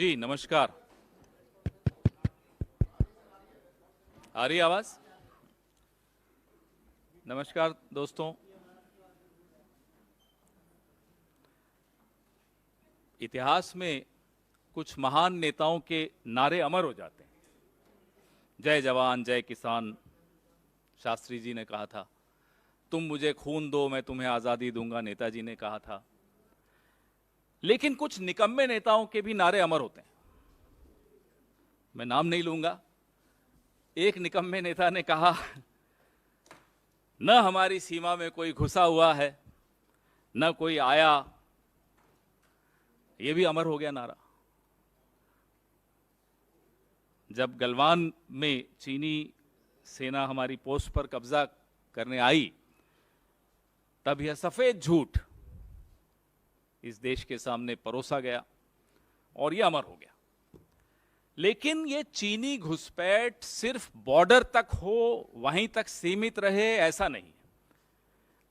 जी नमस्कार। आ रही आवाज? नमस्कार दोस्तों। इतिहास में कुछ महान नेताओं के नारे अमर हो जाते हैं। जय जवान जय किसान, शास्त्री जी ने कहा था। तुम मुझे खून दो मैं तुम्हें आजादी दूंगा, नेताजी ने कहा था। लेकिन कुछ निकम्मे नेताओं के भी नारे अमर होते हैं। मैं नाम नहीं लूंगा। एक निकम्मे नेता ने कहा, न हमारी सीमा में कोई घुसा हुआ है, न कोई आया। यह भी अमर हो गया नारा। जब गलवान में चीनी सेना हमारी पोस्ट पर कब्जा करने आई, तब यह सफेद झूठ इस देश के सामने परोसा गया और यह अमर हो गया। लेकिन ये चीनी घुसपैठ सिर्फ बॉर्डर तक हो, वहीं तक सीमित रहे, ऐसा नहीं।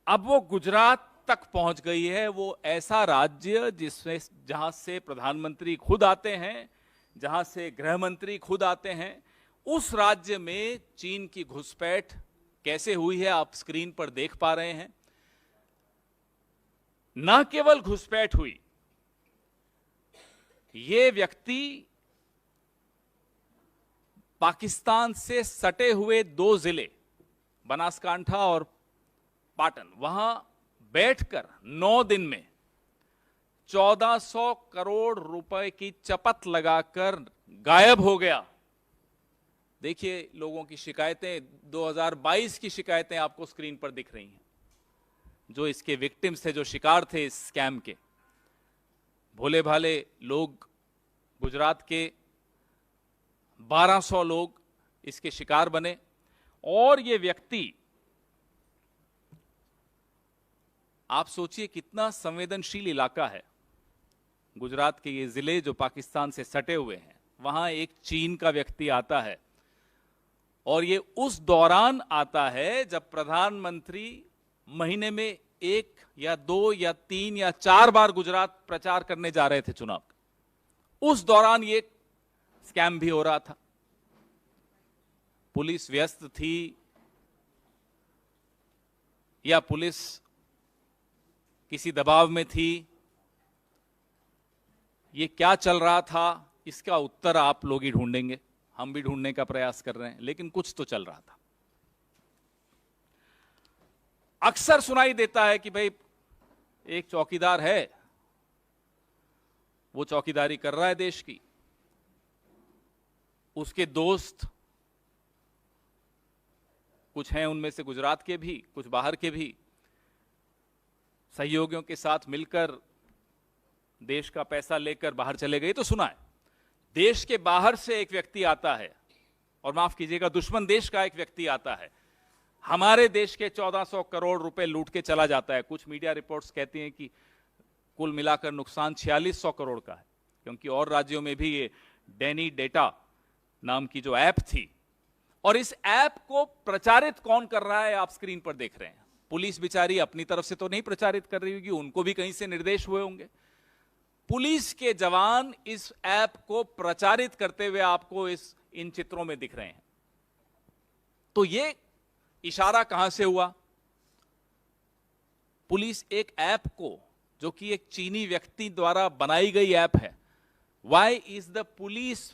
अब वो गुजरात तक पहुंच गई है। वो ऐसा राज्य जिसमें जहां से प्रधानमंत्री खुद आते हैं, जहां से गृह मंत्री खुद आते हैं, उस राज्य में चीन की घुसपैठ कैसे हुई है आप स्क्रीन पर देख पा रहे हैं। न केवल घुसपैठ हुई, ये व्यक्ति पाकिस्तान से सटे हुए 2 जिले बनासकांठा और पाटन, वहां बैठकर 9 दिन में 1400 करोड़ रुपए की चपत लगाकर गायब हो गया। देखिए लोगों की शिकायतें, 2022 की शिकायतें आपको स्क्रीन पर दिख रही हैं। जो इसके विक्टिम्स थे, जो शिकार थे इस स्कैम के, भोले भाले लोग, गुजरात के 1200 लोग इसके शिकार बने। और ये व्यक्ति, आप सोचिए कितना संवेदनशील इलाका है। गुजरात के ये जिले जो पाकिस्तान से सटे हुए हैं, वहां एक चीन का व्यक्ति आता है और ये उस दौरान आता है जब प्रधानमंत्री महीने में 1 या 2 या 3 या 4 बार गुजरात प्रचार करने जा रहे थे चुनाव का। उस दौरान ये स्कैम भी हो रहा था। पुलिस व्यस्त थी या पुलिस किसी दबाव में थी, ये क्या चल रहा था, इसका उत्तर आप लोग ही ढूंढेंगे। हम भी ढूंढने का प्रयास कर रहे हैं, लेकिन कुछ तो चल रहा था। अक्सर सुनाई देता है कि भाई एक चौकीदार है, वो चौकीदारी कर रहा है देश की, उसके दोस्त कुछ हैं, उनमें से गुजरात के भी, कुछ बाहर के भी, सहयोगियों के साथ मिलकर देश का पैसा लेकर बाहर चले गए। तो सुना है देश के बाहर से एक व्यक्ति आता है, और माफ कीजिएगा दुश्मन देश का एक व्यक्ति आता है, हमारे देश के 1400 करोड़ रुपए लूट के चला जाता है। कुछ मीडिया रिपोर्ट्स कहती हैं कि कुल मिलाकर नुकसान 4600 करोड़ का है, क्योंकि और राज्यों में भी ये डेनी डेटा नाम की जो ऐप थी। और इस ऐप को प्रचारित कौन कर रहा है आप स्क्रीन पर देख रहे हैं। पुलिस बेचारी अपनी तरफ से तो नहीं प्रचारित कर रही होगी, उनको भी कहीं से निर्देश हुए होंगे। पुलिस के जवान इस ऐप को प्रचारित करते हुए आपको इन चित्रों में दिख रहे हैं। तो ये इशारा कहां से हुआ? पुलिस एक ऐप को, जो कि एक चीनी व्यक्ति द्वारा बनाई गई ऐप है, why is the police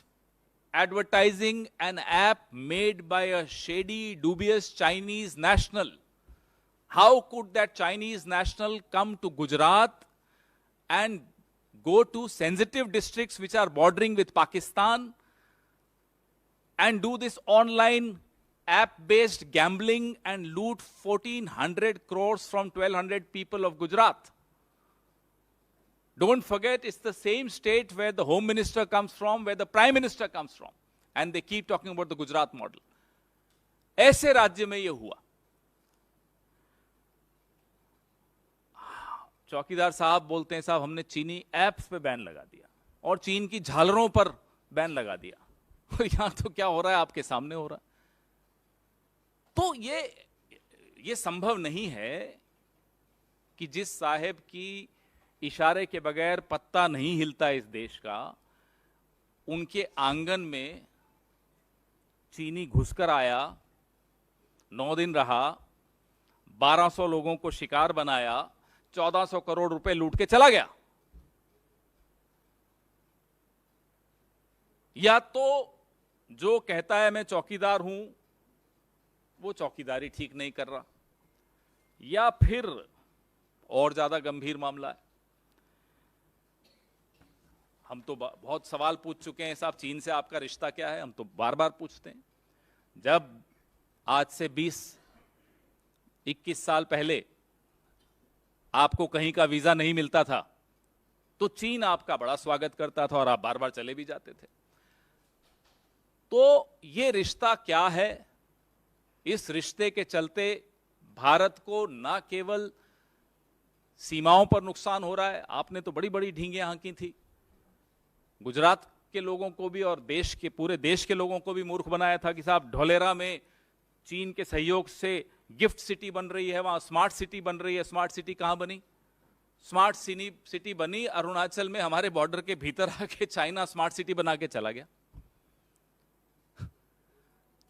advertising an app made by a shady, dubious Chinese national? How could that Chinese national come to Gujarat and go to sensitive districts which are bordering with Pakistan and do this online app-based gambling and loot 1400 crores from 1200 people of Gujarat? Don't forget, it's the same state where the home minister comes from, where the prime minister comes from, and they keep talking about the Gujarat model. ऐसे राज्य में ये हुआ। चौकीदार साहब बोलते हैं, साहब हमने चीनी ऐप्स पे बैन लगा दिया और चीन की झालरों पर बैन लगा दिया। यहां तो क्या हो रहा है आपके सामने हो रहा है। तो ये संभव नहीं है कि जिस साहेब की इशारे के बगैर पत्ता नहीं हिलता इस देश का, उनके आंगन में चीनी घुसकर आया, 9 दिन रहा, 1200 लोगों को शिकार बनाया, 1400 करोड़ रुपए लूट के चला गया। या तो जो कहता है मैं चौकीदार हूं वो चौकीदारी ठीक नहीं कर रहा, या फिर और ज्यादा गंभीर मामला है। हम तो बहुत सवाल पूछ चुके हैं साहब, चीन से आपका रिश्ता क्या है, हम तो बार बार पूछते हैं। जब आज से 20-21 साल पहले आपको कहीं का वीजा नहीं मिलता था तो चीन आपका बड़ा स्वागत करता था और आप बार बार चले भी जाते थे। तो ये रिश्ता क्या है? इस रिश्ते के चलते भारत को ना केवल सीमाओं पर नुकसान हो रहा है, आपने तो बड़ी बड़ी ढींगे हाँकी थी, गुजरात के लोगों को भी और देश के पूरे देश के लोगों को भी मूर्ख बनाया था कि साहब ढोलेरा में चीन के सहयोग से गिफ्ट सिटी बन रही है, वहां स्मार्ट सिटी बन रही है। स्मार्ट सिटी कहां बनी? स्मार्ट सिटी बनी अरुणाचल में, हमारे बॉर्डर के भीतर आके चाइना स्मार्ट सिटी बना के चला गया।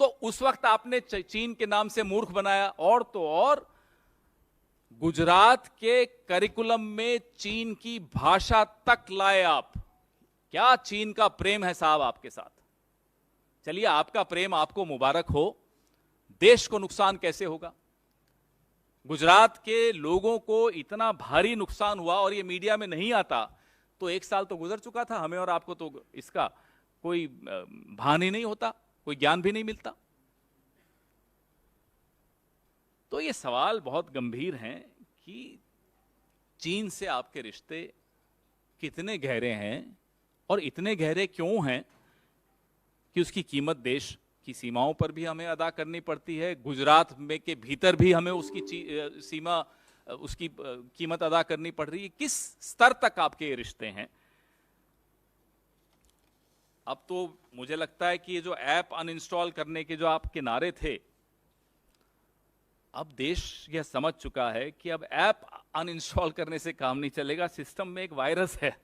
तो उस वक्त आपने चीन के नाम से मूर्ख बनाया, और तो और गुजरात के करिकुलम में चीन की भाषा तक लाए आप। क्या चीन का प्रेम है साहब आपके साथ? चलिए, आपका प्रेम आपको मुबारक हो, देश को नुकसान कैसे होगा? गुजरात के लोगों को इतना भारी नुकसान हुआ और ये मीडिया में नहीं आता, तो 1 साल तो गुजर चुका था, हमें और आपको तो इसका कोई भान ही नहीं होता, कोई ज्ञान भी नहीं मिलता। तो ये सवाल बहुत गंभीर हैं कि चीन से आपके रिश्ते कितने गहरे हैं और इतने गहरे क्यों हैं कि उसकी कीमत देश की सीमाओं पर भी हमें अदा करनी पड़ती है, गुजरात में के भीतर भी हमें उसकी सीमा, उसकी कीमत अदा करनी पड़ रही है। किस स्तर तक आपके ये रिश्ते हैं? अब तो मुझे लगता है कि ये जो ऐप अनइंस्टॉल करने के जो आपके नारे थे, अब देश यह समझ चुका है कि अब ऐप अनइंस्टॉल करने से काम नहीं चलेगा, सिस्टम में एक वायरस है,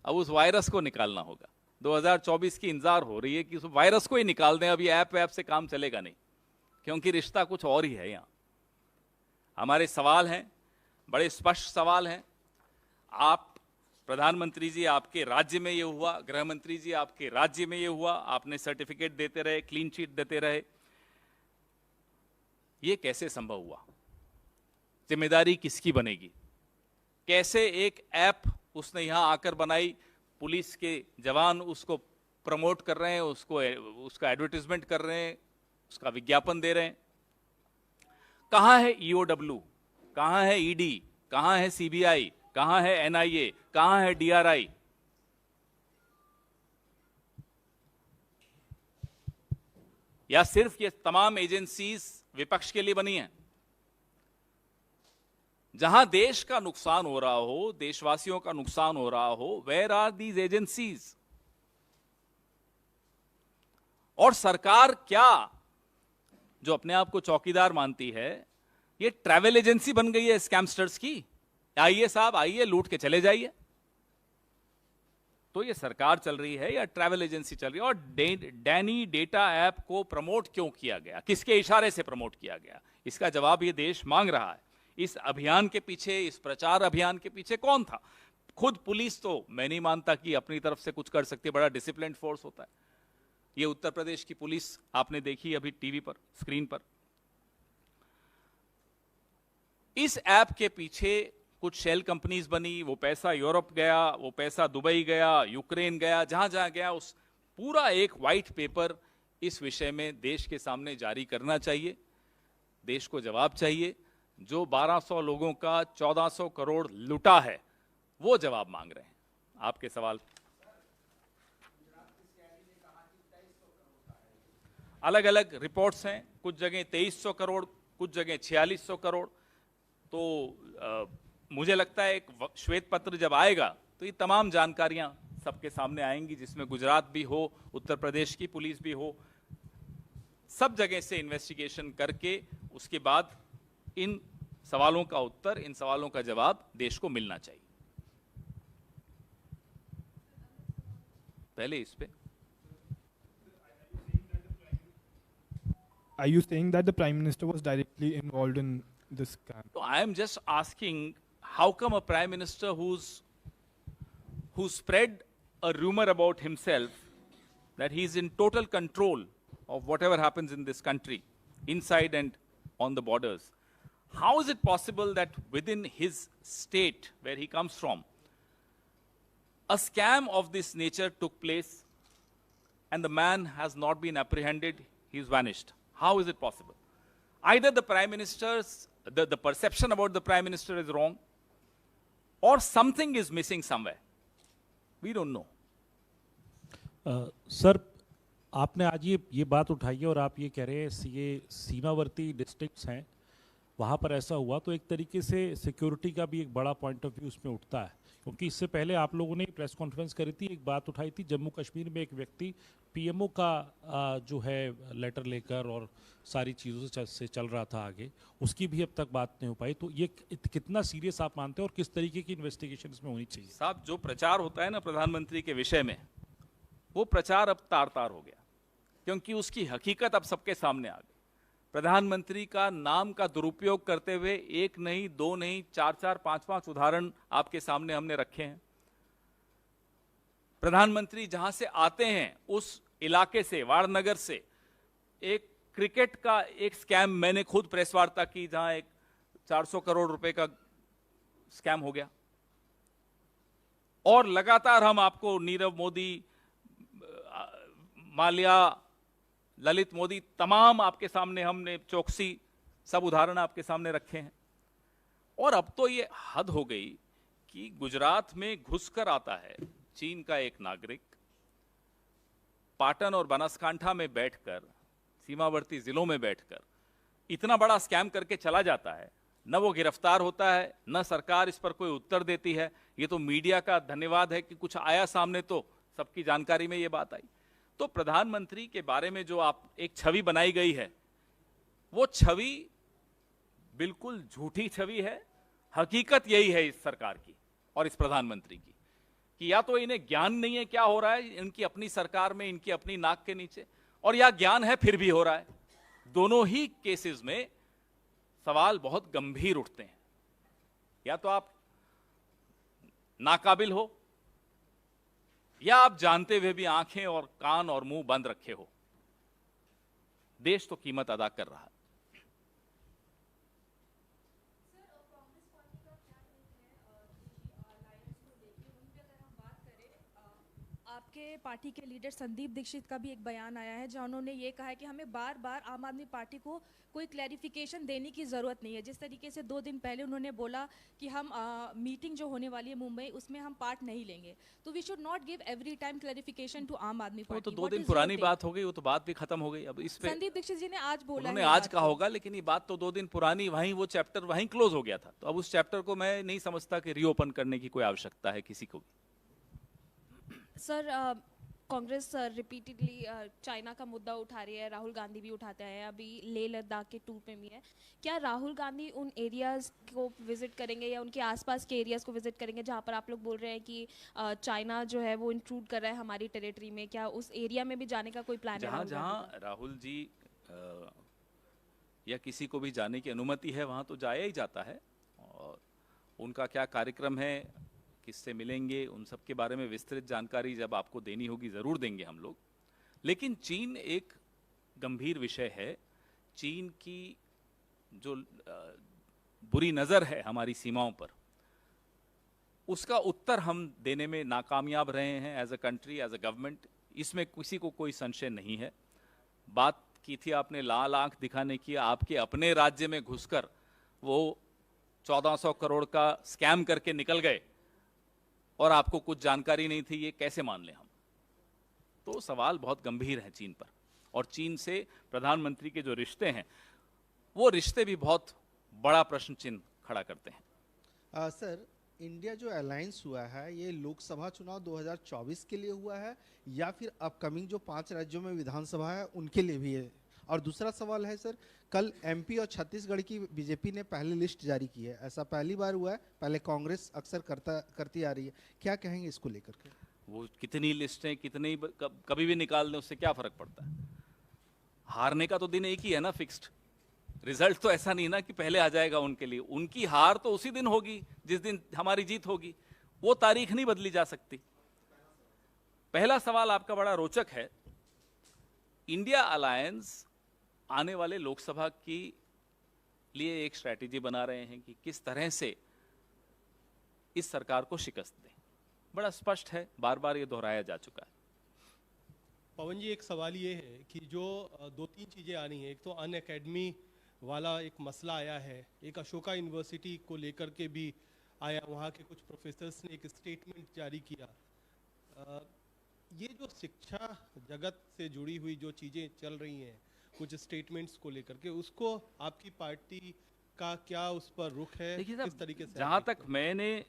अब उस वायरस को निकालना होगा। 2024 की इंतजार हो रही है कि उस वायरस को ही निकाल दें। अब ये ऐप से काम चलेगा नहीं, क्योंकि रिश्ता कुछ और ही है। यहां हमारे सवाल हैं, बड़े स्पष्ट सवाल हैं। आप प्रधानमंत्री जी, आपके राज्य में ये हुआ, गृह मंत्री जी आपके राज्य में ये हुआ, आपने सर्टिफिकेट देते रहे, क्लीन चिट देते रहे, ये कैसे संभव हुआ? जिम्मेदारी किसकी बनेगी? कैसे एक ऐप उसने यहां आकर बनाई, पुलिस के जवान उसको प्रमोट कर रहे हैं, उसका एडवर्टाइजमेंट कर रहे हैं, उसका विज्ञापन दे रहे हैं। कहां है ईओडब्ल्यू, कहां है ईडी, कहां है सीबीआई, कहां है एनआईए, कहां है डीआरआई? या सिर्फ ये तमाम एजेंसीज विपक्ष के लिए बनी हैं? जहां देश का नुकसान हो रहा हो, देशवासियों का नुकसान हो रहा हो, वेयर आर दीज एजेंसीज? और सरकार क्या, जो अपने आप को चौकीदार मानती है, ये ट्रैवल एजेंसी बन गई है स्कैमस्टर्स की? आइए साहब, आइए, लूट के चले जाइए। तो ये सरकार चल रही है या ट्रैवल एजेंसी चल रही है? और डैनी डेटा ऐप को प्रमोट क्यों किया गया, किसके इशारे से प्रमोट किया गया? इसका जवाब ये देश मांग रहा है। इस अभियान के पीछे, इस प्रचार अभियान के पीछे कौन था? खुद पुलिस तो मैं नहीं मानता कि अपनी तरफ से कुछ कर सकती है, बड़ा डिसिप्लिन्ड फोर्स होता है। ये उत्तर प्रदेश की पुलिस आपने देखी अभी टीवी पर, स्क्रीन पर। इस ऐप के पीछे कुछ शेल कंपनीज बनी, वो पैसा यूरोप गया, वो पैसा दुबई गया, यूक्रेन गया, जहां जहां गया, उस पूरा एक व्हाइट पेपर इस विषय में देश के सामने जारी करना चाहिए। देश को जवाब चाहिए। जो 1200 लोगों का 1400 करोड़ लुटा है, वो जवाब मांग रहे हैं। आपके सवाल। अलग अलग रिपोर्ट्स हैं, कुछ जगह 2300 करोड़, कुछ जगह 4600 करोड़। तो मुझे लगता है एक श्वेत पत्र जब आएगा तो ये तमाम जानकारियां सबके सामने आएंगी, जिसमें गुजरात भी हो, उत्तर प्रदेश की पुलिस भी हो, सब जगह से इन्वेस्टिगेशन करके उसके बाद इन सवालों का उत्तर, इन सवालों का जवाब देश को मिलना चाहिए। पहले इस पे are you saying that the Prime Minister was directly involved in this scam? So I am just asking, how come a prime minister who spread a rumor about himself that he's in total control of whatever happens in this country, inside and on the borders, how is it possible that within his state where he comes from, a scam of this nature took place and the man has not been apprehended, he's vanished? How is it possible? Either the prime minister's, the perception about the prime minister is wrong, or something is missing somewhere. We don't know. Sir, आपने आज ये बात उठाई है और आप ये कह रहे हैं ये सीमावर्ती डिस्ट्रिक्ट्स हैं, वहाँ पर ऐसा हुआ, तो एक तरीके से सिक्योरिटी का भी एक बड़ा पॉइंट ऑफ व्यू उसमें उठता है, क्योंकि इससे पहले आप लोगों ने प्रेस कॉन्फ्रेंस करी थी, एक बात उठाई थी, जम्मू कश्मीर में एक व्यक्ति पीएमओ का जो है लेटर लेकर और सारी चीज़ों से चल रहा था आगे, उसकी भी अब तक बात नहीं हो पाई। तो ये कितना सीरियस आप मानते हैं और किस तरीके की इन्वेस्टिगेशन इसमें होनी चाहिए? साहब, जो प्रचार होता है ना प्रधानमंत्री के विषय में, वो प्रचार अब तार तार हो गया, क्योंकि उसकी हकीकत अब सबके सामने आ गई। प्रधानमंत्री का नाम का दुरुपयोग करते हुए एक नहीं, दो नहीं, चार चार, पांच पांच उदाहरण आपके सामने हमने रखे हैं। प्रधानमंत्री जहां से आते हैं उस इलाके से, वारनगर से, एक क्रिकेट का एक स्कैम मैंने खुद प्रेस वार्ता की, जहां एक 400 करोड़ रुपए का स्कैम हो गया। और लगातार हम आपको नीरव मोदी, माल्या, ललित मोदी, तमाम आपके सामने हमने, चौकसी, सब उदाहरण आपके सामने रखे हैं। और अब तो ये हद हो गई कि गुजरात में घुसकर आता है चीन का एक नागरिक, पाटन और बनासकांठा में बैठकर, सीमावर्ती जिलों में बैठकर इतना बड़ा स्कैम करके चला जाता है। न वो गिरफ्तार होता है, न सरकार इस पर कोई उत्तर देती है। ये तो मीडिया का धन्यवाद है कि कुछ आया सामने, तो सबकी जानकारी में ये बात आई। तो प्रधानमंत्री के बारे में जो आप एक छवि बनाई गई है, वो छवि बिल्कुल झूठी छवि है। हकीकत यही है इस सरकार की और इस प्रधानमंत्री की, कि या तो इन्हें ज्ञान नहीं है क्या हो रहा है इनकी अपनी सरकार में, इनकी अपनी नाक के नीचे, और या ज्ञान है फिर भी हो रहा है। दोनों ही केसेस में सवाल बहुत गंभीर उठते हैं। या तो आप नाकाबिल हो, या आप जानते हुए भी आंखें और कान और मुंह बंद रखे हो। देश तो कीमत अदा कर रहा है। आपके पार्टी के लीडर संदीप दीक्षित का भी एक बयान आया है, जहां उन्होंने ये कहा है कि हमें बार बार आम आदमी पार्टी को कोई क्लैरिफिकेशन देने की ज़रूरत नहीं है। जिस तरीके से 2 दिन पहले उन्होंने बोला कि हम मीटिंग जो होने वाली है मुंबई, उसमें हम पार्ट नहीं लेंगे, तो we should not give every time clarification to Aam Aadmi party. वो तो 2 दिन पुरानी बात हो गई, वो तो बात भी खत्म हो गई। अब इस पे संदीप दीक्षित जी ने आज बोला, उन्होंने आज कहा होगा, लेकिन ये बात तो 2 दिन पुरानी, वहीं वो चैप्टर वहीं क्लोज हो गया था। तो अब उस चैप्टर को मैं नहीं समझता कि रीओपन करने की कोई आवश्यकता है किसी को भी। सर, कांग्रेस रिपीटेडली चाइना का मुद्दा उठा रही है, राहुल गांधी भी उठाते हैं, अभी लेह लद्दाख के टूर पे भी है। क्या राहुल गांधी उन एरियाज़ को विजिट करेंगे या उनके आसपास के एरियाज़ को विजिट करेंगे जहां पर आप लोग बोल रहे हैं कि चाइना जो है वो इंट्रूड कर रहा है हमारी टेरिटरी में? क्या उस एरिया में भी जाने का कोई प्लान है? जहां राहुल जी या किसी को भी जाने की अनुमति है, वहां तो जाया ही जाता है। और उनका क्या कार्यक्रम है, किससे मिलेंगे, उन सब के बारे में विस्तृत जानकारी जब आपको देनी होगी ज़रूर देंगे हम लोग। लेकिन चीन एक गंभीर विषय है। चीन की जो बुरी नज़र है हमारी सीमाओं पर, उसका उत्तर हम देने में नाकामयाब रहे हैं as a country, as a government. इसमें किसी को कोई संशय नहीं है। बात की थी आपने लाल आंख दिखाने की, आपके अपने राज्य में घुसकर वो 1400 करोड़ का स्कैम करके निकल गए और आपको कुछ जानकारी नहीं थी, ये कैसे मान लें हम? तो सवाल बहुत गंभीर है चीन पर, और चीन से प्रधानमंत्री के जो रिश्ते हैं, वो रिश्ते भी बहुत बड़ा प्रश्न चिन्ह खड़ा करते हैं। सर, इंडिया जो अलायंस हुआ है, ये लोकसभा चुनाव 2024 के लिए हुआ है या फिर अपकमिंग जो 5 राज्यों में विधानसभा है उनके लिए भी है? और दूसरा सवाल है सर, कल एमपी और छत्तीसगढ़ की बीजेपी ने पहली लिस्ट जारी की है, ऐसा पहली बार हुआ है? पहले कांग्रेस अक्सर करती आ रही है, क्या कहेंगे इसको लेकर के? वो कितनी लिस्टें, कितनी कभी भी निकाल दें, उससे क्या फर्क पड़ता है? हारने का तो दिन एक ही है ना, फिक्स्ड। रिजल्ट तो ऐसा नहीं ना कि पहले आ जाएगा उनके लिए, उनकी हार तो उसी दिन होगी जिस दिन हमारी जीत होगी, वो तारीख नहीं बदली जा सकती। पहला सवाल आपका बड़ा रोचक है। इंडिया अलायंस आने वाले लोकसभा की लिए एक स्ट्रैटेजी बना रहे हैं कि किस तरह से इस सरकार को शिकस्त दें। बड़ा स्पष्ट है, बार बार ये दोहराया जा चुका है। पवन जी, एक सवाल ये है कि जो दो तीन चीज़ें आ रही हैं, एक तो अन अकेडमी वाला एक मसला आया है, एक अशोका यूनिवर्सिटी को लेकर के भी आया, वहाँ के कुछ प्रोफेसर्स ने एक स्टेटमेंट जारी किया। ये जो शिक्षा जगत से जुड़ी हुई जो चीज़ें चल रही हैं, कुछ स्टेटमेंट्स को लेकर के, उसको आपकी पार्टी का क्या उस पर रुख है, देखिए किस साहब, तरीके से जहां तक मैंने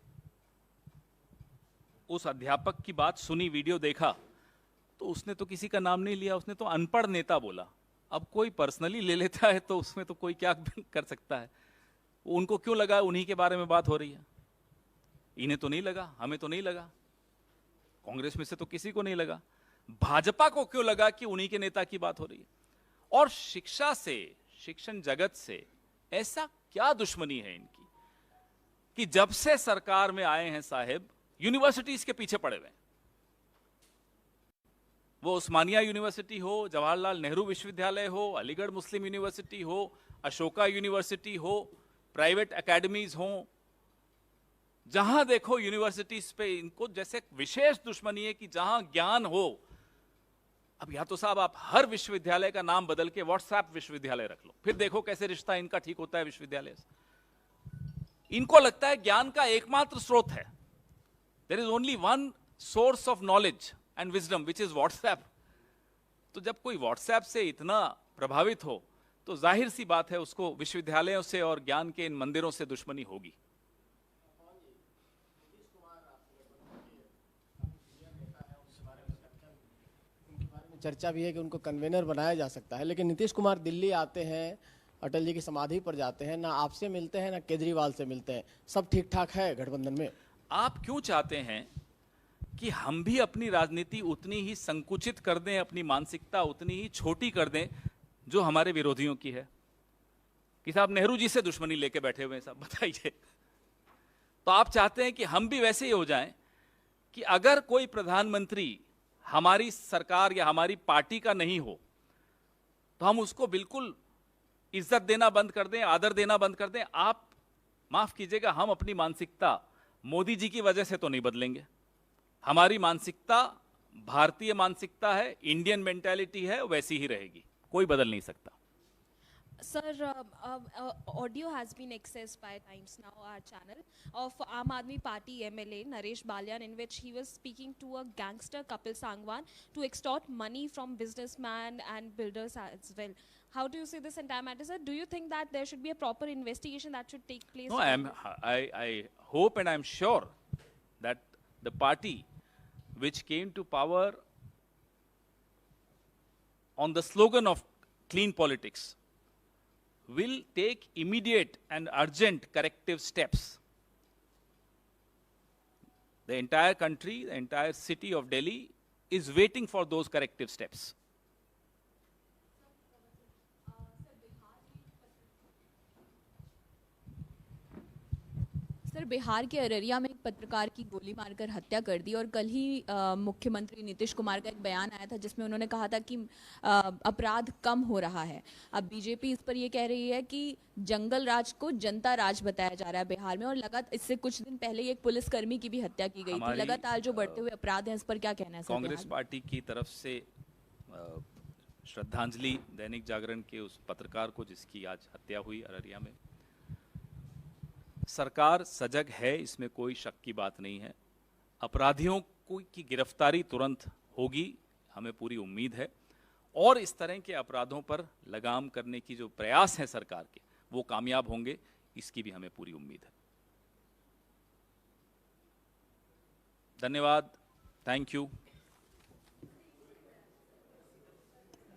उस अध्यापक की बात सुनी, वीडियो देखा, तो उसने तो किसी का नाम नहीं लिया, उसने तो अनपढ़ नेता बोला। अब कोई पर्सनली ले लेता है तो उसमें तो कोई क्या कर सकता है। उनको क्यों लगा उन्हीं के बारे में बात हो रही है? इन्हें तो नहीं लगा, हमें तो नहीं लगा, कांग्रेस में से तो किसी को नहीं लगा। भाजपा को क्यों लगा कि उन्हीं के नेता की बात हो रही है? और शिक्षा से, शिक्षण जगत से ऐसा क्या दुश्मनी है इनकी कि जब से सरकार में आए हैं साहेब, यूनिवर्सिटीज के पीछे पड़े हुए हैं। वो उस्मानिया यूनिवर्सिटी हो, जवाहरलाल नेहरू विश्वविद्यालय हो, अलीगढ़ मुस्लिम यूनिवर्सिटी हो, अशोका यूनिवर्सिटी हो, प्राइवेट एकेडमीज हो, जहां देखो यूनिवर्सिटीज पे इनको जैसे विशेष दुश्मनी है कि जहां ज्ञान हो। अब या तो साहब आप हर विश्वविद्यालय का नाम बदल के व्हाट्सएप विश्वविद्यालय रख लो, फिर देखो कैसे रिश्ता इनका ठीक होता है विश्वविद्यालय से। इनको लगता है ज्ञान का एकमात्र स्रोत है, there is only one source of knowledge and wisdom which is WhatsApp. तो जब कोई व्हाट्सएप से इतना प्रभावित हो तो जाहिर सी बात है उसको विश्वविद्यालयों से और ज्ञान के इन मंदिरों से दुश्मनी होगी। चर्चा भी है कि उनको कन्वेनर बनाया जा सकता है, लेकिन नीतीश कुमार दिल्ली आते हैं, अटल जी की समाधि पर जाते हैं, ना आपसे मिलते हैं ना केजरीवाल से मिलते हैं। सब ठीक ठाक है गठबंधन में? आप क्यों चाहते हैं कि हम भी अपनी राजनीति उतनी ही संकुचित कर दें, अपनी मानसिकता उतनी ही छोटी कर दें जो हमारे विरोधियों की है? कि साहब नेहरू जी से दुश्मनी लेके बैठे हुए हैं साहब, बताइए। तो आप चाहते हैं कि हम भी वैसे ही हो जाएं कि अगर कोई प्रधानमंत्री हमारी सरकार या हमारी पार्टी का नहीं हो तो हम उसको बिल्कुल इज्जत देना बंद कर दें, आदर देना बंद कर दें? आप माफ कीजिएगा, हम अपनी मानसिकता मोदी जी की वजह से तो नहीं बदलेंगे। हमारी मानसिकता भारतीय मानसिकता है, इंडियन मेंटालिटी है, वैसी ही रहेगी, कोई बदल नहीं सकता। Sir, audio has been accessed by Times Now, our channel, of Aam Aadmi Party MLA Naresh Balyan, in which he was speaking to a gangster Kapil Sangwan to extort money from businessmen and builders as well. How do you see this entire matter, sir? Do you think that there should be a proper investigation that should take place? No, I hope and I'm sure that the party which came to power on the slogan of clean politics will take immediate and urgent corrective steps. The entire country, the entire city of Delhi is waiting for those corrective steps. Sir, Bihar के अररिया में एक पत्रकार की गोली मारकर हत्या कर दी, और कल ही मुख्यमंत्री नीतीश कुमार का एक बयान आया था जिसमें उन्होंने कहा था कि अपराध कम हो रहा है। अब बीजेपी इस पर ये कह रही है कि जंगल राज को जनता राज बताया जा रहा है बिहार में, और लगातार इससे कुछ दिन पहले ही एक पुलिसकर्मी की भी हत्या की गई थी। लगातार जो बढ़ते हुए अपराध हैं, इस पर क्या कहना है सर? कांग्रेस पार्टी की तरफ से श्रद्धांजलि दैनिक जागरण के उस पत्रकार को जिसकी आज हत्या हुई अररिया में। सरकार सजग है, इसमें कोई शक की बात नहीं है। अपराधियों की गिरफ्तारी तुरंत होगी, हमें पूरी उम्मीद है, और इस तरह के अपराधों पर लगाम करने की जो प्रयास है सरकार के, वो कामयाब होंगे, इसकी भी हमें पूरी उम्मीद है। धन्यवाद, थैंक यू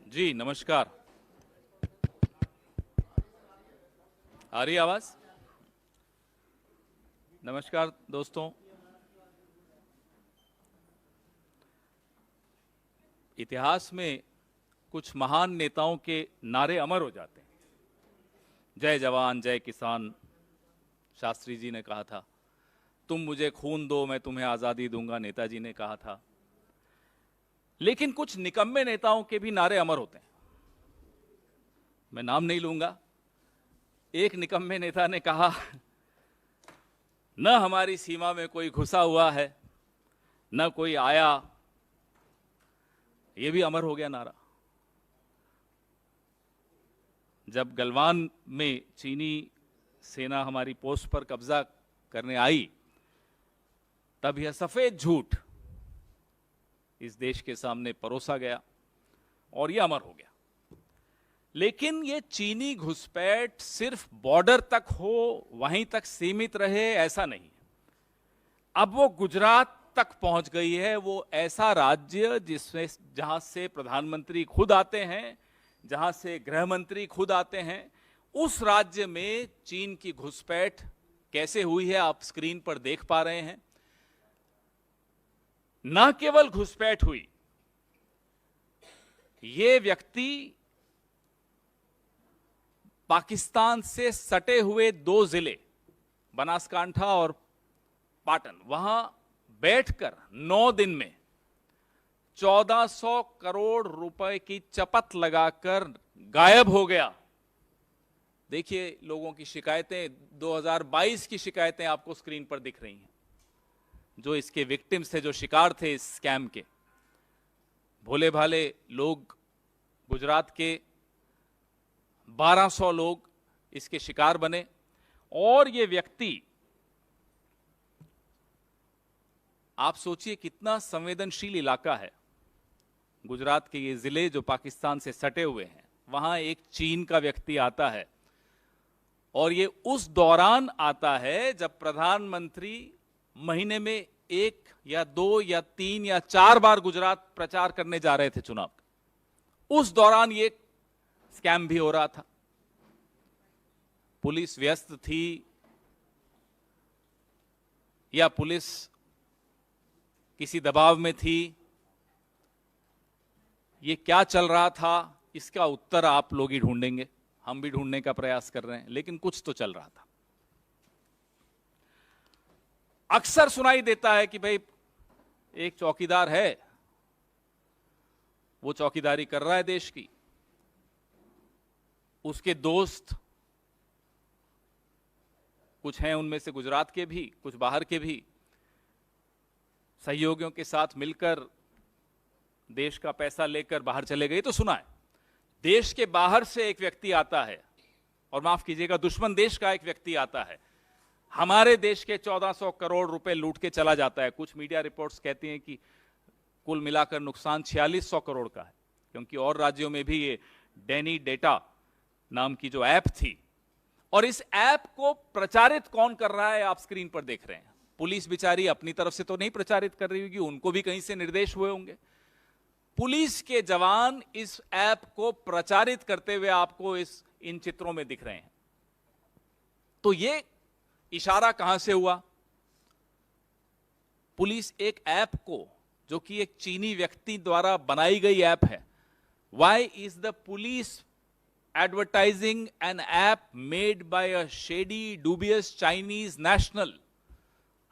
जी, नमस्कार। आ रही आवाज? नमस्कार दोस्तों, इतिहास में कुछ महान नेताओं के नारे अमर हो जाते हैं। जय जवान जय किसान, शास्त्री जी ने कहा था। तुम मुझे खून दो मैं तुम्हें आजादी दूंगा, नेताजी ने कहा था। लेकिन कुछ निकम्मे नेताओं के भी नारे अमर होते हैं। मैं नाम नहीं लूंगा। एक निकम्मे नेता ने कहा, न हमारी सीमा में कोई घुसा हुआ है, न कोई आया। यह भी अमर हो गया नारा। जब गलवान में चीनी सेना हमारी पोस्ट पर कब्जा करने आई, तब यह सफेद झूठ इस देश के सामने परोसा गया और यह अमर हो गया। लेकिन यह चीनी घुसपैठ सिर्फ बॉर्डर तक हो, वहीं तक सीमित रहे, ऐसा नहीं। अब वो गुजरात तक पहुंच गई है। वो ऐसा राज्य जिसमें जहां से प्रधानमंत्री खुद आते हैं, जहां से गृह मंत्री खुद आते हैं, उस राज्य में चीन की घुसपैठ कैसे हुई है आप स्क्रीन पर देख पा रहे हैं। न केवल घुसपैठ हुई, ये व्यक्ति पाकिस्तान से सटे हुए 2 जिले बनासकांठा और पाटन, वहां बैठकर 9 दिन में 1400 करोड़ रुपए की चपत लगाकर गायब हो गया। देखिए लोगों की शिकायतें, 2022 की शिकायतें आपको स्क्रीन पर दिख रही हैं, जो इसके विक्टिम्स थे, जो शिकार थे इस स्कैम के। भोले भाले लोग, गुजरात के 1200 लोग इसके शिकार बने। और ये व्यक्ति, आप सोचिए कितना संवेदनशील इलाका है गुजरात के ये जिले जो पाकिस्तान से सटे हुए हैं। वहां एक चीन का व्यक्ति आता है और ये उस दौरान आता है जब प्रधानमंत्री महीने में 1 या 2 या 3 या 4 बार गुजरात प्रचार करने जा रहे थे चुनाव का। उस दौरान ये स्कैम भी हो रहा था। पुलिस व्यस्त थी या पुलिस किसी दबाव में थी, ये क्या चल रहा था, इसका उत्तर आप लोग ही ढूंढेंगे। हम भी ढूंढने का प्रयास कर रहे हैं, लेकिन कुछ तो चल रहा था। अक्सर सुनाई देता है कि भाई एक चौकीदार है, वो चौकीदारी कर रहा है देश की, उसके दोस्त कुछ हैं, उनमें से गुजरात के भी, कुछ बाहर के भी, सहयोगियों के साथ मिलकर देश का पैसा लेकर बाहर चले गए। तो सुना है देश के बाहर से एक व्यक्ति आता है, और माफ कीजिएगा दुश्मन देश का एक व्यक्ति आता है, हमारे देश के 1400 करोड़ रुपए लूट के चला जाता है। कुछ मीडिया रिपोर्ट्स कहती हैं कि कुल मिलाकर नुकसान 4600 करोड़ का है, क्योंकि और राज्यों में भी ये डेनी डेटा नाम की जो ऐप थी। और इस ऐप को प्रचारित कौन कर रहा है आप स्क्रीन पर देख रहे हैं। पुलिस बेचारी अपनी तरफ से तो नहीं प्रचारित कर रही होगी, उनको भी कहीं से निर्देश हुए होंगे। पुलिस के जवान इस ऐप को प्रचारित करते हुए आपको इन चित्रों में दिख रहे हैं। तो ये इशारा कहां से हुआ? पुलिस एक ऐप को, जो कि एक चीनी व्यक्ति द्वारा बनाई गई ऐप है, why is the police advertising an app made by a shady, dubious Chinese national?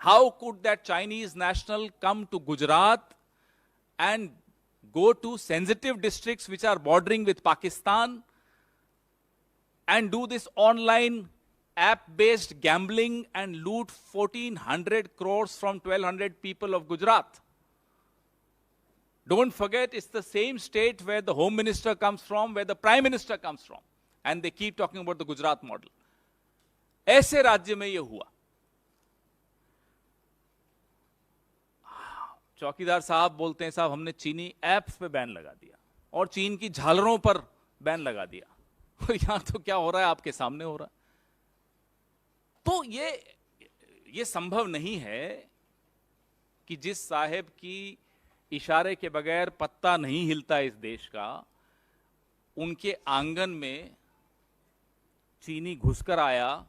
How could that Chinese national come to Gujarat and go to sensitive districts which are bordering with Pakistan and do this online app-based gambling and loot 1400 crores from 1200 people of Gujarat? Don't forget, it's the same state where the Home Minister comes from, where the Prime Minister comes from. And they keep talking about the Gujarat model. ऐसे राज्य में ये हुआ। चौकीदार साहब बोलते हैं, साहब हमने चीनी ऐप्स पे बैन लगा दिया और चीन की झालरों पर बैन लगा दिया। यहां तो क्या हो रहा है आपके सामने हो रहा है। तो ये संभव नहीं है कि जिस साहेब की इशारे के बगैर पत्ता नहीं हिलता इस देश का, उनके आंगन में चीनी घुसकर आया,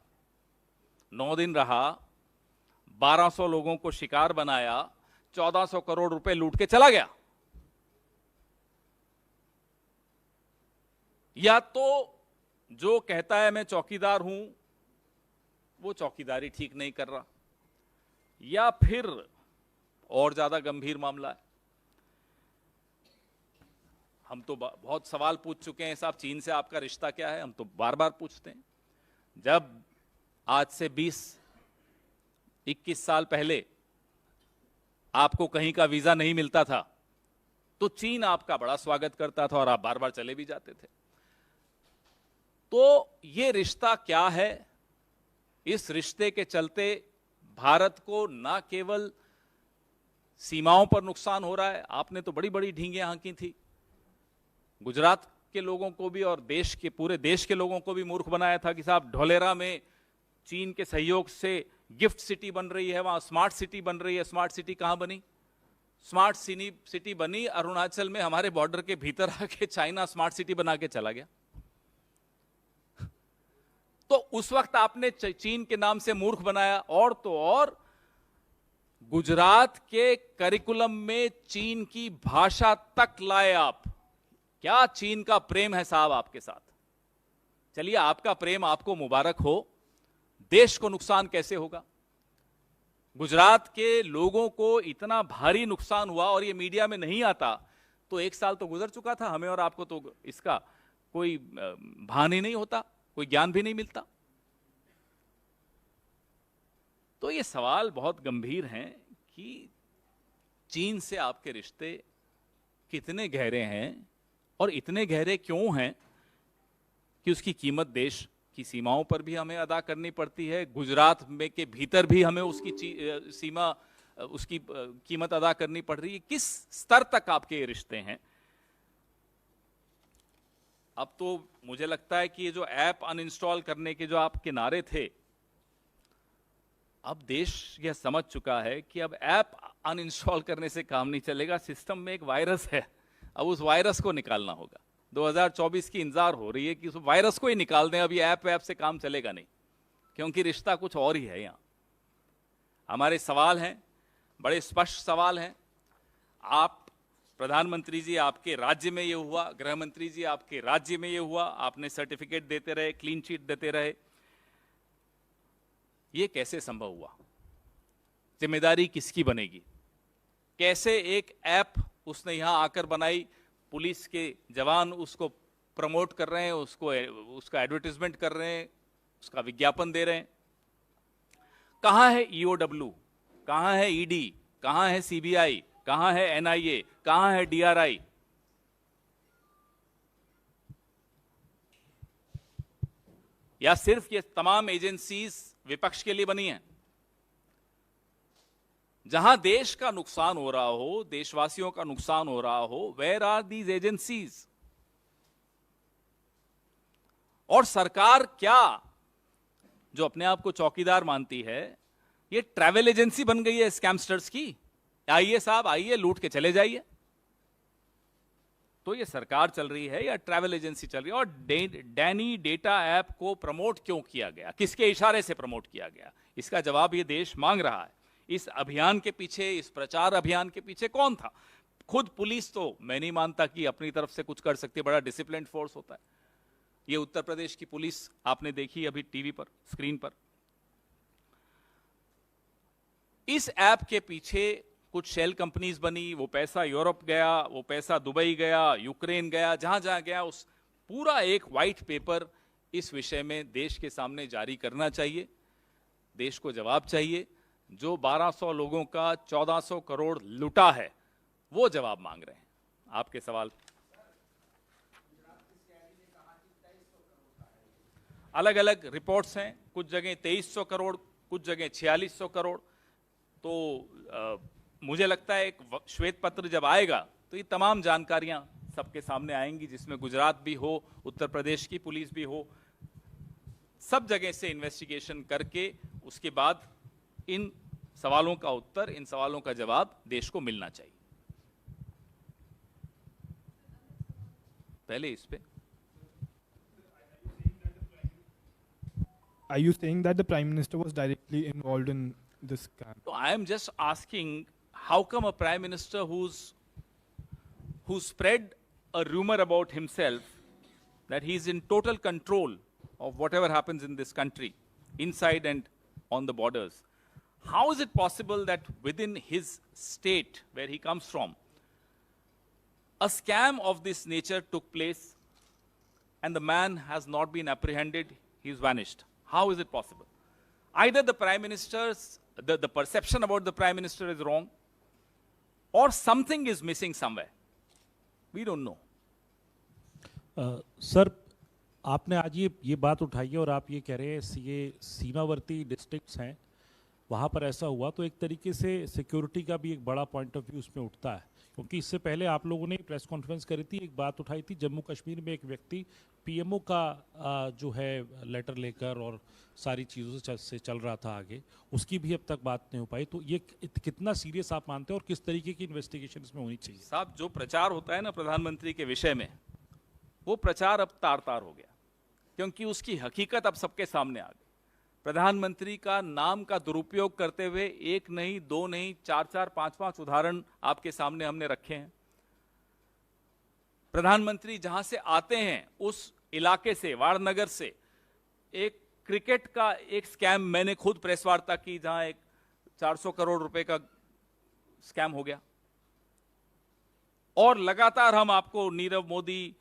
9 दिन रहा, 1200 लोगों को शिकार बनाया, 1400 करोड़ रुपए लूट के चला गया। या तो जो कहता है मैं चौकीदार हूं वो चौकीदारी ठीक नहीं कर रहा, या फिर और ज्यादा गंभीर मामला है। हम तो बहुत सवाल पूछ चुके हैं साहब, चीन से आपका रिश्ता क्या है, हम तो बार बार पूछते हैं। जब आज से 20-21 साल पहले आपको कहीं का वीजा नहीं मिलता था तो चीन आपका बड़ा स्वागत करता था और आप बार बार चले भी जाते थे। तो ये रिश्ता क्या है? इस रिश्ते के चलते भारत को ना केवल सीमाओं पर नुकसान हो रहा है, आपने तो बड़ी बड़ी ढींगे हांकी थी, गुजरात के लोगों को भी और देश के पूरे देश के लोगों को भी मूर्ख बनाया था कि साहब ढोलेरा में चीन के सहयोग से गिफ्ट सिटी बन रही है, वहां स्मार्ट सिटी बन रही है। स्मार्ट सिटी कहां बनी? स्मार्ट सिटी बनी अरुणाचल में, हमारे बॉर्डर के भीतर आके चाइना स्मार्ट सिटी बना के चला गया। तो उस वक्त आपने चीन के नाम से मूर्ख बनाया, और तो और गुजरात के करिकुलम में चीन की भाषा तक लाए आप। क्या चीन का प्रेम है साहब आपके साथ? चलिए, आपका प्रेम आपको मुबारक हो, देश को नुकसान कैसे होगा? गुजरात के लोगों को इतना भारी नुकसान हुआ और ये मीडिया में नहीं आता तो 1 साल तो गुजर चुका था, हमें और आपको तो इसका कोई भान ही नहीं होता, कोई ज्ञान भी नहीं मिलता। तो ये सवाल बहुत गंभीर हैं कि चीन से आपके रिश्ते कितने गहरे हैं और इतने गहरे क्यों हैं कि उसकी कीमत देश की सीमाओं पर भी हमें अदा करनी पड़ती है, गुजरात में के भीतर भी हमें उसकी सीमा उसकी कीमत अदा करनी पड़ रही है। किस स्तर तक आपके ये रिश्ते हैं? अब तो मुझे लगता है कि ये जो ऐप अनइंस्टॉल करने के जो आपके नारे थे, अब देश यह समझ चुका है कि अब ऐप अनइंस्टॉल करने से काम नहीं चलेगा, सिस्टम में एक वायरस है, अब उस वायरस को निकालना होगा। 2024 की इंतजार हो रही है कि उस वायरस को ही निकाल दें। अब ये ऐप से काम चलेगा नहीं, क्योंकि रिश्ता कुछ और ही है। यहाँ हमारे सवाल हैं, बड़े स्पष्ट सवाल हैं। आप प्रधानमंत्री जी, आपके राज्य में ये हुआ, गृह मंत्री जी आपके राज्य में ये हुआ, आपने सर्टिफिकेट देते रहे, क्लीन चिट देते रहे, ये कैसे संभव हुआ? जिम्मेदारी किसकी बनेगी? कैसे एक ऐप उसने यहां आकर बनाई, पुलिस के जवान उसको प्रमोट कर रहे हैं, उसका एडवर्टाइजमेंट कर रहे हैं, उसका विज्ञापन दे रहे हैं। कहां है ईओडब्ल्यू, कहां है ईडी, कहां है सीबीआई, कहां है एनआईए, कहां है डीआरआई? या सिर्फ ये तमाम एजेंसीज विपक्ष के लिए बनी हैं? जहां देश का नुकसान हो रहा हो, देशवासियों का नुकसान हो रहा हो, वेयर आर दीज एजेंसीज? और सरकार क्या, जो अपने आप को चौकीदार मानती है, ये ट्रैवल एजेंसी बन गई है स्कैमस्टर्स की? आइए साहब, आइए, लूट के चले जाइए। तो ये सरकार चल रही है या ट्रैवल एजेंसी चल रही है? और डैनी डेटा ऐप को प्रमोट क्यों किया गया, किसके इशारे से प्रमोट किया गया? इसका जवाब ये देश मांग रहा है। इस अभियान के पीछे, इस प्रचार अभियान के पीछे कौन था? खुद पुलिस तो मैं नहीं मानता कि अपनी तरफ से कुछ कर सकती है, बड़ा डिसिप्लिन्ड फोर्स होता है। ये उत्तर प्रदेश की पुलिस आपने देखी अभी टीवी पर, स्क्रीन पर। इस ऐप के पीछे कुछ शेल कंपनीज बनी, वो पैसा यूरोप गया, वो पैसा दुबई गया, यूक्रेन गया, जहां जहां गया, उस पूरा एक व्हाइट पेपर इस विषय में देश के सामने जारी करना चाहिए। देश को जवाब चाहिए। जो 1200 लोगों का 1400 करोड़ लुटा है, वो जवाब मांग रहे हैं। आपके सवाल अलग अलग रिपोर्ट्स हैं, कुछ जगह 2300 करोड़, कुछ जगह 4600 करोड़। तो मुझे लगता है एक श्वेत पत्र जब आएगा तो ये तमाम जानकारियां सबके सामने आएंगी, जिसमें गुजरात भी हो, उत्तर प्रदेश की पुलिस भी हो, सब जगह से इन्वेस्टिगेशन करके उसके बाद इन सवालों का उत्तर, इन सवालों का जवाब देश को मिलना चाहिए। पहले इस पे Are you saying that the Prime Minister was directly involved in this scam? So I am just asking, how come a prime minister who spread a rumor about himself that he is in total control of whatever happens in this country, inside and on the borders. How is it possible that within his state, where he comes from, a scam of this nature took place and the man has not been apprehended, he's vanished? How is it possible? Either the Prime Minister's, the perception about the Prime Minister is wrong, or something is missing somewhere. We don't know. Sir, आपने आज ये बात उठाई है और आप ये कह रहे हैं ये सीमावर्ती डिस्ट्रिक्ट्स हैं, वहाँ पर ऐसा हुआ तो एक तरीके से सिक्योरिटी का भी एक बड़ा पॉइंट ऑफ व्यू उसमें उठता है, क्योंकि इससे पहले आप लोगों ने प्रेस कॉन्फ्रेंस करी थी, एक बात उठाई थी, जम्मू कश्मीर में एक व्यक्ति पीएमओ का जो है लेटर लेकर और सारी चीज़ों से चल रहा था आगे, उसकी भी अब तक बात नहीं हो पाई। तो ये कितना सीरियस आप मानते हैं और किस तरीके की इन्वेस्टिगेशन इसमें होनी चाहिए? साहब, जो प्रचार होता है ना प्रधानमंत्री के विषय में, वो प्रचार अब तार तार हो गया, क्योंकि उसकी हकीकत अब सबके सामने आ गई। प्रधानमंत्री का नाम का दुरुपयोग करते हुए एक नहीं, दो नहीं, चार, पांच उदाहरण आपके सामने हमने रखे हैं। प्रधानमंत्री जहां से आते हैं उस इलाके से, वारनगर से, एक क्रिकेट का एक स्कैम मैंने खुद प्रेस वार्ता की, जहां एक 400 करोड़ रुपए का स्कैम हो गया। और लगातार हम आपको नीरव मोदी,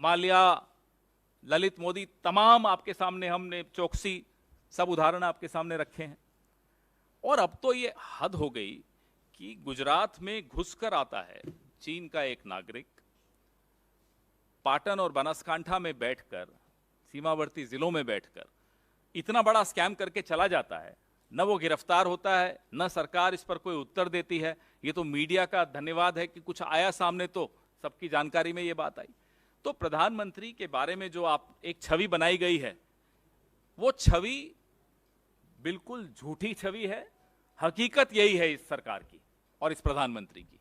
माल्या, ललित मोदी, तमाम आपके सामने हमने, चौकसी, सब उदाहरण आपके सामने रखे हैं। और अब तो ये हद हो गई कि गुजरात में घुसकर आता है चीन का एक नागरिक, पाटन और बनासकांठा में बैठकर, सीमावर्ती जिलों में बैठकर इतना बड़ा स्कैम करके चला जाता है। न वो गिरफ्तार होता है, न सरकार इस पर कोई उत्तर देती है। ये तो मीडिया का धन्यवाद है कि कुछ आया सामने तो सबकी जानकारी में ये बात आई। तो प्रधानमंत्री के बारे में जो आप एक छवि बनाई गई है, वो छवि बिल्कुल झूठी छवि है। हकीकत यही है इस सरकार की और इस प्रधानमंत्री की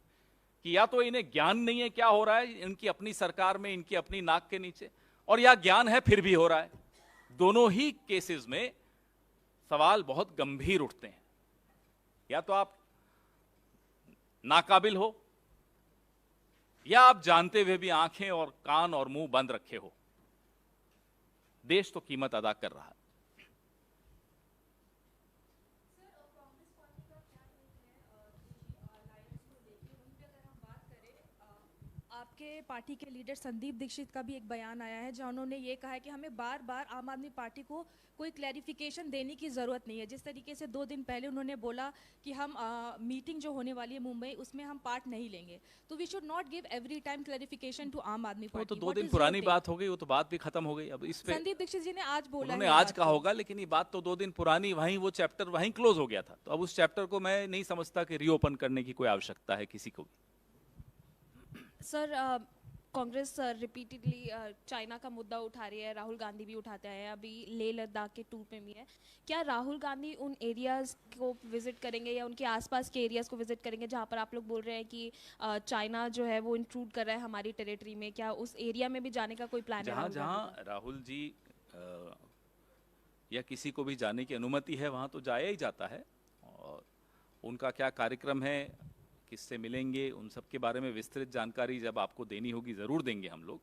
कि या तो इन्हें ज्ञान नहीं है क्या हो रहा है इनकी अपनी सरकार में, इनकी अपनी नाक के नीचे, और या ज्ञान है फिर भी हो रहा है। दोनों ही केसेस में सवाल बहुत गंभीर उठते हैं। या तो आप नाकाबिल हो, या आप जानते हुए भी आंखें और कान और मुंह बंद रखे हो। देश तो कीमत अदा कर रहा है। आपके पार्टी के लीडर संदीप दीक्षित का भी एक बयान आया है, जहां उन्होंने ये कहा है कि हमें बार बार आम आदमी पार्टी को कोई क्लैरिफिकेशन देने की ज़रूरत नहीं है। जिस तरीके से 2 दिन पहले उन्होंने बोला कि हम मीटिंग जो होने वाली है मुंबई, उसमें हम पार्ट नहीं लेंगे, तो we should not give every time clarification to Aam Aadmi party. वो तो 2 दिन पुरानी बात हो गई, वो तो बात भी खत्म हो गई। अब इस पे संदीप दीक्षित जी ने आज बोला, उन्होंने आज कहा होगा, लेकिन ये बात तो 2 दिन पुरानी, वहीं वो चैप्टर वहीं क्लोज हो गया था। तो अब उस चैप्टर को मैं नहीं समझता कि रीओपन करने की कोई आवश्यकता है किसी को भी। सर, कांग्रेस रिपीटेडली चाइना का मुद्दा उठा रही है, राहुल गांधी भी उठाते हैं, अभी लेह लद्दाख के टूर पे भी है। क्या राहुल गांधी उन एरियाज़ को विजिट करेंगे या उनके आसपास के एरियाज़ को विजिट करेंगे जहां पर आप लोग बोल रहे हैं कि चाइना जो है वो इंट्रूड कर रहा है हमारी टेरिटरी में? क्या उस एरिया में भी जाने का कोई प्लान है? जहां राहुल जी या किसी को भी जाने की अनुमति है वहां तो जाया ही जाता है। और उनका क्या कार्यक्रम है, किससे मिलेंगे, उन सब के बारे में विस्तृत जानकारी जब आपको देनी होगी ज़रूर देंगे हम लोग।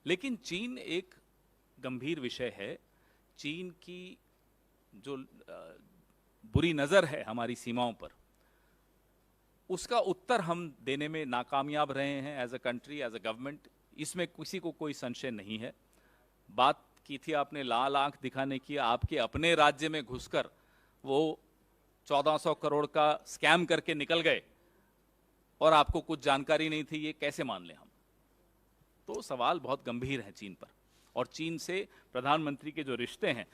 लेकिन चीन एक गंभीर विषय है। चीन की जो बुरी नज़र है हमारी सीमाओं पर, उसका उत्तर हम देने में नाकामयाब रहे हैं as a country, as a government. इसमें किसी को कोई संशय नहीं है। बात की थी आपने लाल आंख दिखाने की, आपके अपने राज्य में घुसकर वो 1400 करोड़ का स्कैम करके निकल गए और आपको कुछ जानकारी नहीं थी, ये कैसे मान लें हम? तो सवाल बहुत गंभीर है चीन पर। और चीन से प्रधानमंत्री के जो रिश्ते हैं,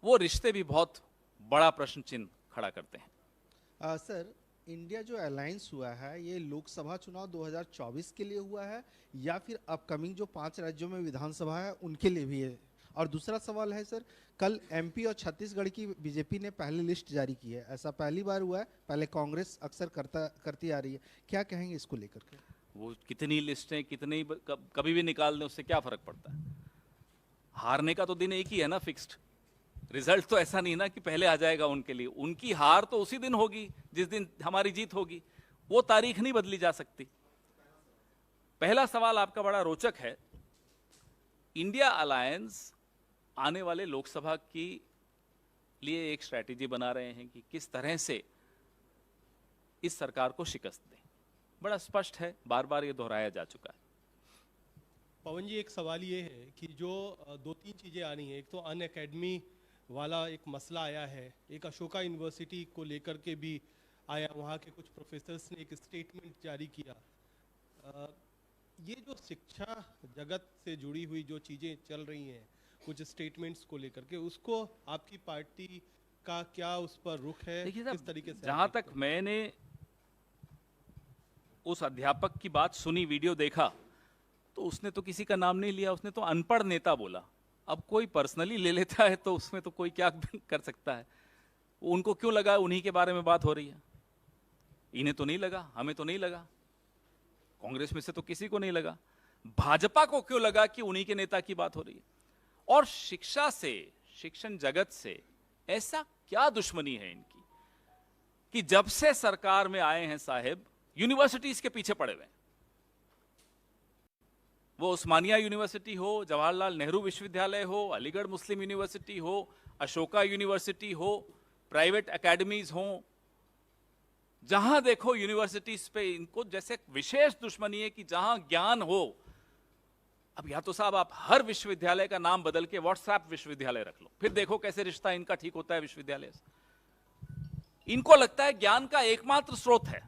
वो रिश्ते भी बहुत बड़ा प्रश्न चिन्ह खड़ा करते हैं। सर, इंडिया जो अलायंस हुआ है ये लोकसभा चुनाव 2024 के लिए हुआ है या फिर अपकमिंग जो 5 राज्यों में विधानसभा है उनके लिए भी है? और दूसरा सवाल है सर, कल एमपी और छत्तीसगढ़ की बीजेपी ने पहली लिस्ट जारी की है, ऐसा पहली बार हुआ है? पहले कांग्रेस अक्सर करती आ रही है, क्या कहेंगे इसको लेकर के? वो कितनी लिस्टें कितनी कभी भी निकाल दें, उससे क्या फर्क पड़ता है? हारने का तो दिन एक ही है ना, फिक्स्ड। रिजल्ट तो ऐसा नहीं ना कि पहले आ जाएगा उनके लिए। उनकी हार तो उसी दिन होगी जिस दिन हमारी जीत होगी, वो तारीख नहीं बदली जा सकती। पहला सवाल आपका बड़ा रोचक है इंडिया अलायंस आने वाले लोकसभा की लिए एक स्ट्रैटेजी बना रहे हैं कि किस तरह से इस सरकार को शिकस्त दें। बड़ा स्पष्ट है, बार बार ये दोहराया जा चुका है। पवन जी, एक सवाल ये है कि जो दो तीन चीज़ें आनी है, एक तो अन अकेडमी वाला एक मसला आया है, एक अशोका यूनिवर्सिटी को लेकर के भी आया, वहाँ के कुछ प्रोफेसर्स ने एक स्टेटमेंट जारी किया। ये जो शिक्षा जगत से जुड़ी हुई जो चीज़ें चल रही हैं, कुछ स्टेटमेंट्स को लेकर के, उसको आपकी पार्टी का क्या उस पर रुख है, किस तरीके से? जहाँ तक मैंने उस अध्यापक की बात सुनी, वीडियो देखा, तो उसने तो किसी का नाम नहीं लिया, उसने तो अनपढ़ नेता बोला। अब कोई पर्सनली ले लेता है तो उसमें तो कोई क्या कर सकता है। उनको क्यों लगा उन्हीं के बारे में बात हो रही है? इन्हें तो नहीं लगा, हमें तो नहीं लगा, कांग्रेस में से तो किसी को नहीं लगा। भाजपा को क्यों लगा कि उन्हीं के नेता की बात हो रही है? और शिक्षा से, शिक्षण जगत से ऐसा क्या दुश्मनी है इनकी कि जब से सरकार में आए हैं साहेब, यूनिवर्सिटीज के पीछे पड़े हुए हैं। वो उस्मानिया यूनिवर्सिटी हो, जवाहरलाल नेहरू विश्वविद्यालय हो, अलीगढ़ मुस्लिम यूनिवर्सिटी हो, अशोका यूनिवर्सिटी हो, प्राइवेट एकेडमीज हो, जहां देखो यूनिवर्सिटीज पे इनको जैसे विशेष दुश्मनी है कि जहां ज्ञान हो। अब या तो साहब आप हर विश्वविद्यालय का नाम बदल के व्हाट्सएप विश्वविद्यालय रख लो, फिर देखो कैसे रिश्ता इनका ठीक होता है विश्वविद्यालय से। इनको लगता है ज्ञान का एकमात्र स्रोत है,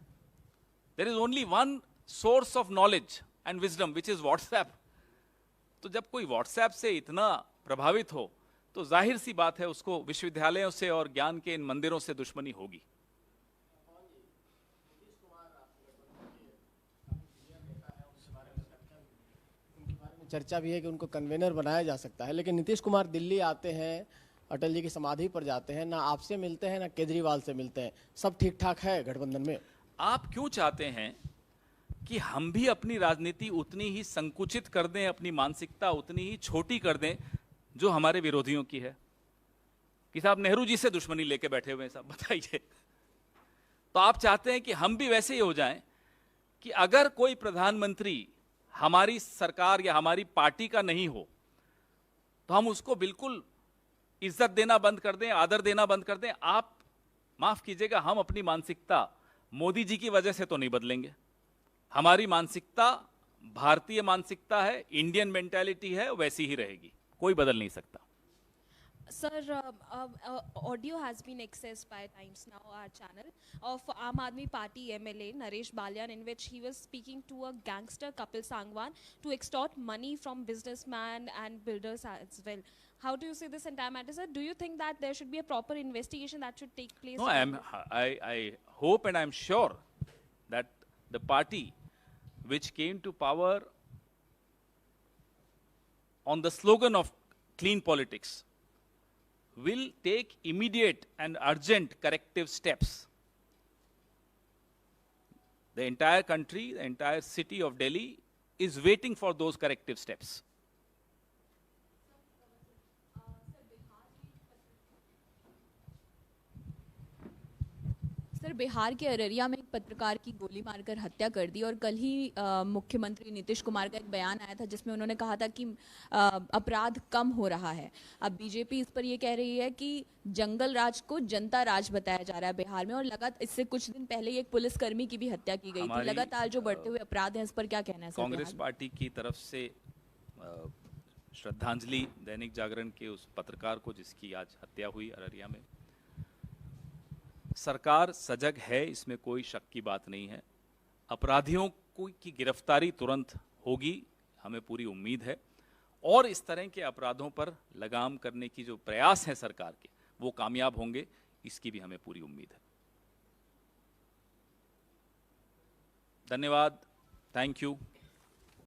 there is only one source of knowledge and wisdom which is WhatsApp. तो जब कोई व्हाट्सएप से इतना प्रभावित हो तो जाहिर सी बात है उसको विश्वविद्यालयों से और ज्ञान के इन मंदिरों से दुश्मनी होगी। चर्चा भी है कि उनको कन्वेनर बनाया जा सकता है, लेकिन नीतीश कुमार दिल्ली आते हैं, अटल जी की समाधि पर जाते हैं, ना आपसे मिलते हैं ना केजरीवाल से मिलते हैं, सब ठीक ठाक है गठबंधन में? आप क्यों चाहते हैं कि हम भी अपनी राजनीति उतनी ही संकुचित कर दें, अपनी मानसिकता उतनी ही छोटी कर दें जो हमारे विरोधियों की है? कि साहब नेहरू जी से दुश्मनी लेके बैठे हुए हैं साहब, बताइए। तो आप चाहते हैं कि हम भी वैसे ही हो जाएं कि अगर कोई प्रधानमंत्री हमारी सरकार या हमारी पार्टी का नहीं हो तो हम उसको बिल्कुल इज्जत देना बंद कर दें, आदर देना बंद कर दें? आप माफ कीजिएगा, हम अपनी मानसिकता मोदी जी की वजह से तो नहीं बदलेंगे। हमारी मानसिकता भारतीय मानसिकता है, इंडियन मेंटालिटी है, वैसी ही रहेगी, कोई बदल नहीं सकता। Sir, audio has been accessed by Times Now, our channel, of Aam Aadmi Party MLA Naresh Balyan, in which he was speaking to a gangster Kapil Sangwan to extort money from businessmen and builders as well. How do you see this entire matter, sir? Do you think that there should be a proper investigation that should take place? No, I hope and I'm sure that the party which came to power on the slogan of clean politics will take immediate and urgent corrective steps. The entire country, the entire city of Delhi is waiting for those corrective steps. Sir, Bihar के अररिया में एक पत्रकार की गोली मारकर हत्या कर दी और कल ही मुख्यमंत्री नीतीश कुमार का एक बयान आया था जिसमें उन्होंने कहा था कि अपराध कम हो रहा है। अब बीजेपी इस पर ये कह रही है कि जंगल राज को जनता राज बताया जा रहा है बिहार में, और लगातार इससे कुछ दिन पहले ही एक पुलिसकर्मी की भी हत्या की गई थी। लगातार जो बढ़ते हुए अपराध हैं इस पर क्या कहना है सर? कांग्रेस पार्टी की तरफ से श्रद्धांजलि दैनिक जागरण के उस पत्रकार को जिसकी आज हत्या हुई अररिया में, सरकार सजग है, इसमें कोई शक की बात नहीं है। अपराधियों की गिरफ्तारी तुरंत होगी, हमें पूरी उम्मीद है, और इस तरह के अपराधों पर लगाम करने की जो प्रयास है सरकार के, वो कामयाब होंगे, इसकी भी हमें पूरी उम्मीद है। धन्यवाद, थैंक यू।